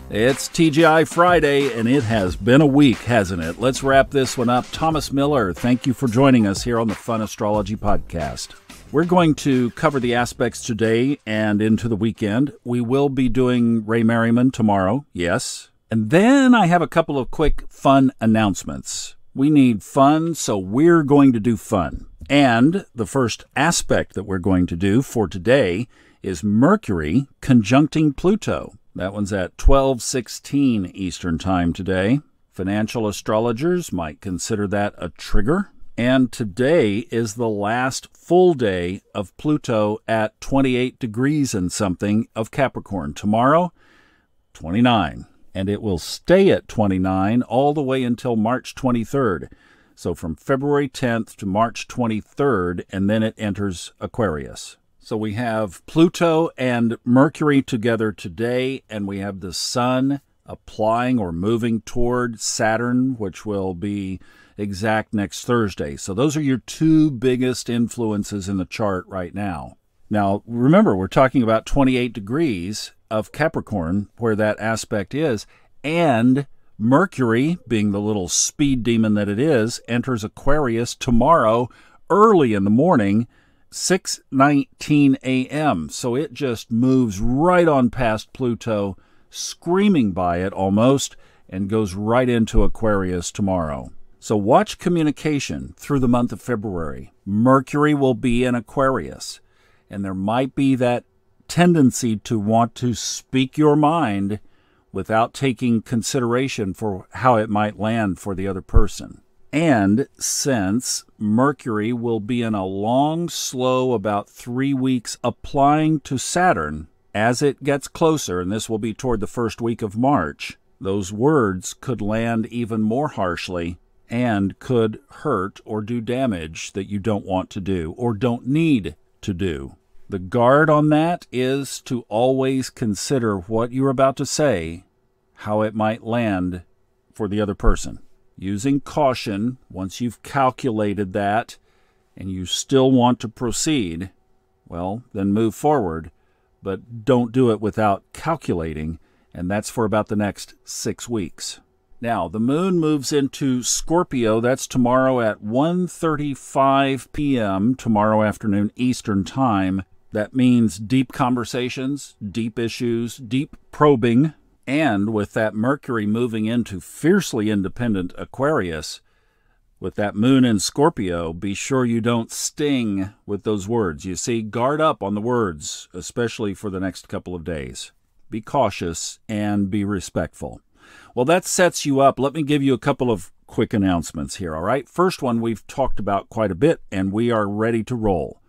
It's TGI Friday, and it has been a week, hasn't it? Let's wrap this one up. Thomas Miller, thank you for joining us here on the Fun Astrology Podcast. We're going to cover the aspects today and into the weekend. We will be doing Ray Merriman tomorrow, yes. And then I have a couple of quick fun announcements. We need fun, so we're going to do fun. And the first aspect that we're going to do for today is Mercury conjuncting Pluto. That one's at 12:16 Eastern Time today. Financial astrologers might consider that a trigger. And today is the last full day of Pluto at 28 degrees and something of Capricorn. Tomorrow, 29. And it will stay at 29 all the way until March 23rd. So from February 10th to March 23rd, and then it enters Aquarius. So we have Pluto and Mercury together today, and we have the Sun applying or moving toward Saturn, which will be exact next Thursday. So those are your two biggest influences in the chart right now. Now, remember, we're talking about 28 degrees of Capricorn, where that aspect is, and Mercury, being the little speed demon that it is, enters Aquarius tomorrow early in the morning, 6:19 a.m. So it just moves right on past Pluto, screaming by it almost, and goes right into Aquarius tomorrow. So watch communication through the month of February. Mercury will be in Aquarius, and there might be that tendency to want to speak your mind without taking consideration for how it might land for the other person. And since Mercury will be in a long, slow, about 3 weeks applying to Saturn, as it gets closer, and this will be toward the first week of March, those words could land even more harshly and could hurt or do damage that you don't want to do or don't need to do. The guard on that is to always consider what you're about to say, how it might land for the other person. Using caution, once you've calculated that and you still want to proceed, well, then move forward, but don't do it without calculating, and that's for about the next 6 weeks. Now, the moon moves into Scorpio. That's tomorrow at 1:35 p.m., tomorrow afternoon Eastern Time. That means deep conversations, deep issues, deep probing. And with that Mercury moving into fiercely independent Aquarius, with that moon in Scorpio, be sure you don't sting with those words. You see, guard up on the words, especially for the next couple of days. Be cautious and be respectful. Well, that sets you up. Let me give you a couple of quick announcements here, all right? First one we've talked about quite a bit, and we are ready to roll.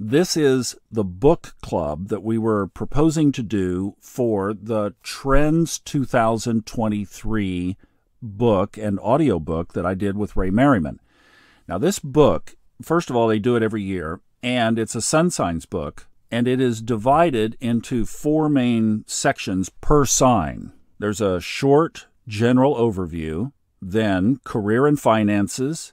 This is the book club that we were proposing to do for the Trends 2023 book and audiobook that I did with Ray Merriman. Now, this book, first of all, they do it every year, and it's a sun signs book, and it is divided into 4 main sections per sign. There's a short general overview, then career and finances,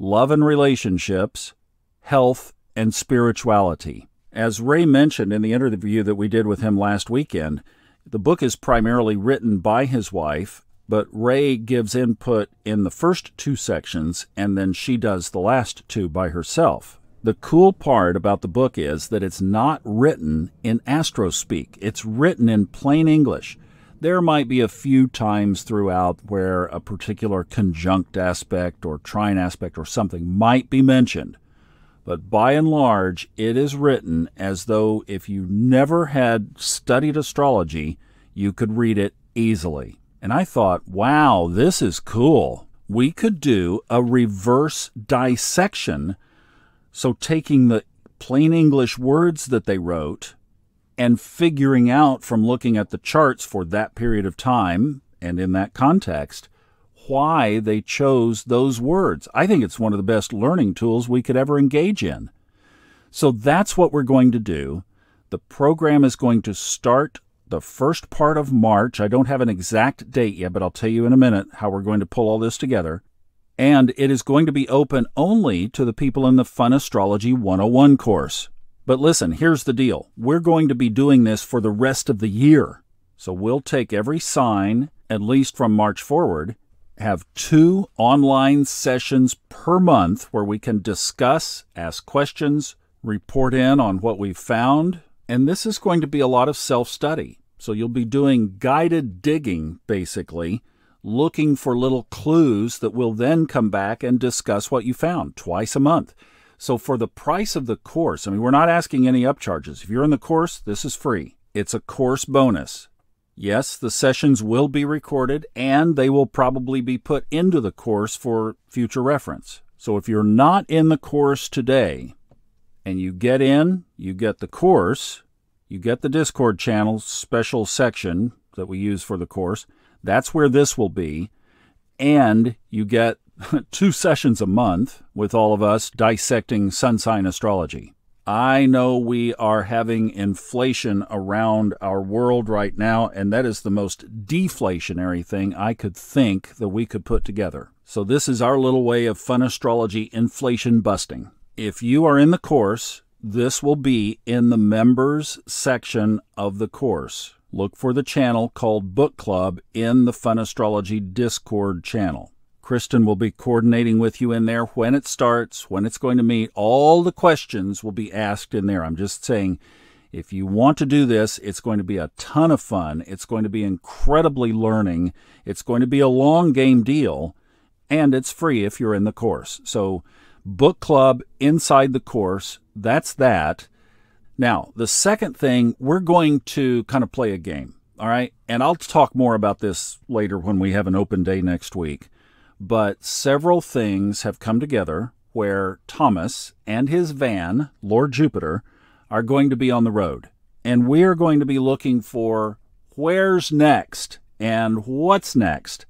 love and relationships, health, and spirituality. As Ray mentioned in the interview that we did with him last weekend, the book is primarily written by his wife, but Ray gives input in the first 2 sections, and then she does the last 2 by herself. The cool part about the book is that it's not written in astro speak. It's written in plain English. There might be a few times throughout where a particular conjunct aspect or trine aspect or something might be mentioned. But by and large, it is written as though if you never had studied astrology, you could read it easily. And I thought, wow, this is cool. We could do a reverse dissection. So taking the plain English words that they wrote and figuring out from looking at the charts for that period of time and in that context, why they chose those words. I think it's one of the best learning tools we could ever engage in. So that's what we're going to do. The program is going to start the first part of March. I don't have an exact date yet, but I'll tell you in a minute how we're going to pull all this together. And it is going to be open only to the people in the Fun Astrology 101 course. But listen, here's the deal. We're going to be doing this for the rest of the year. So we'll take every sign, at least from March forward, have 2 online sessions per month where we can discuss, ask questions, report in on what we've found. And this is going to be a lot of self-study. So you'll be doing guided digging, basically, looking for little clues that will then come back and discuss what you found twice a month. So for the price of the course, I mean, we're not asking any upcharges. If you're in the course, this is free. It's a course bonus. Yes, the sessions will be recorded, and they will probably be put into the course for future reference. So if you're not in the course today, and you get in, you get the course, you get the Discord channel special section that we use for the course, that's where this will be, and you get 2 sessions a month with all of us dissecting sun sign astrology. I know we are having inflation around our world right now, and that is the most deflationary thing I could think that we could put together. So this is our little way of fun astrology inflation busting. If you are in the course, this will be in the members section of the course. Look for the channel called Book Club in the Fun Astrology Discord channel. Kristen will be coordinating with you in there when it starts, when it's going to meet. All the questions will be asked in there. I'm just saying, if you want to do this, it's going to be a ton of fun. It's going to be incredibly learning. It's going to be a long game deal, and it's free if you're in the course. So Book Club inside the course, that's that. Now, the second thing, we're going to kind of play a game, all right? And I'll talk more about this later when we have an open day next week. But several things have come together where Thomas and his van, Lord Jupiter, are going to be on the road. And we are going to be looking for where's next and what's next.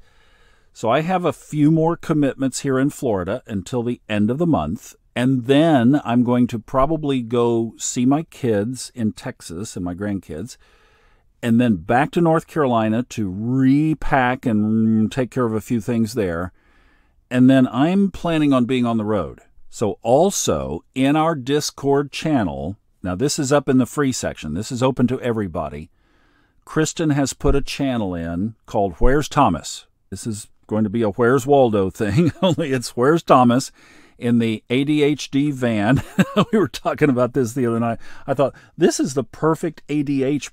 So I have a few more commitments here in Florida until the end of the month. And then I'm going to probably go see my kids in Texas and my grandkids. And then back to North Carolina to repack and take care of a few things there. And then I'm planning on being on the road. So also in our Discord channel, now this is up in the free section. This is open to everybody. Kristen has put a channel in called Where's Thomas? This is going to be a Where's Waldo thing, only it's Where's Thomas in the ADHD van. We were talking about this the other night. I thought, this is the perfect ADAH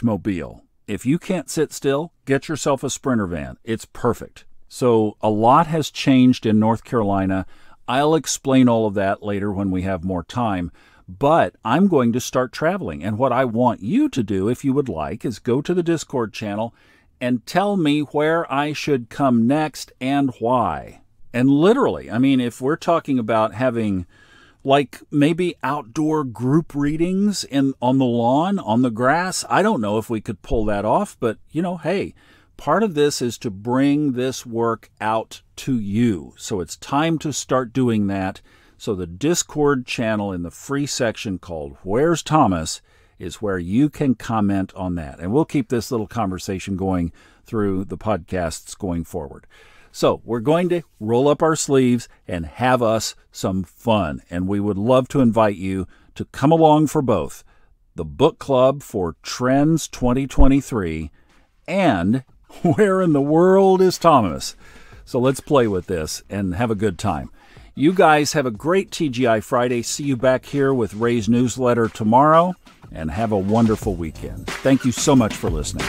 mobile. If you can't sit still, get yourself a Sprinter van. It's perfect. So a lot has changed in North Carolina. I'll explain all of that later when we have more time. But I'm going to start traveling. And what I want you to do, if you would like, is go to the Discord channel and tell me where I should come next and why. And literally, I mean, if we're talking about having like maybe outdoor group readings on the lawn, on the grass, I don't know if we could pull that off, but you know, hey, part of this is to bring this work out to you. So it's time to start doing that. So the Discord channel in the free section called Where's Thomas is where you can comment on that. And we'll keep this little conversation going through the podcasts going forward. So we're going to roll up our sleeves and have us some fun. And we would love to invite you to come along for both the book club for Trends 2023 and Where in the World is Thomas? So let's play with this and have a good time. You guys have a great TGI Friday. See you back here with Ray's newsletter tomorrow, and have a wonderful weekend. Thank you so much for listening.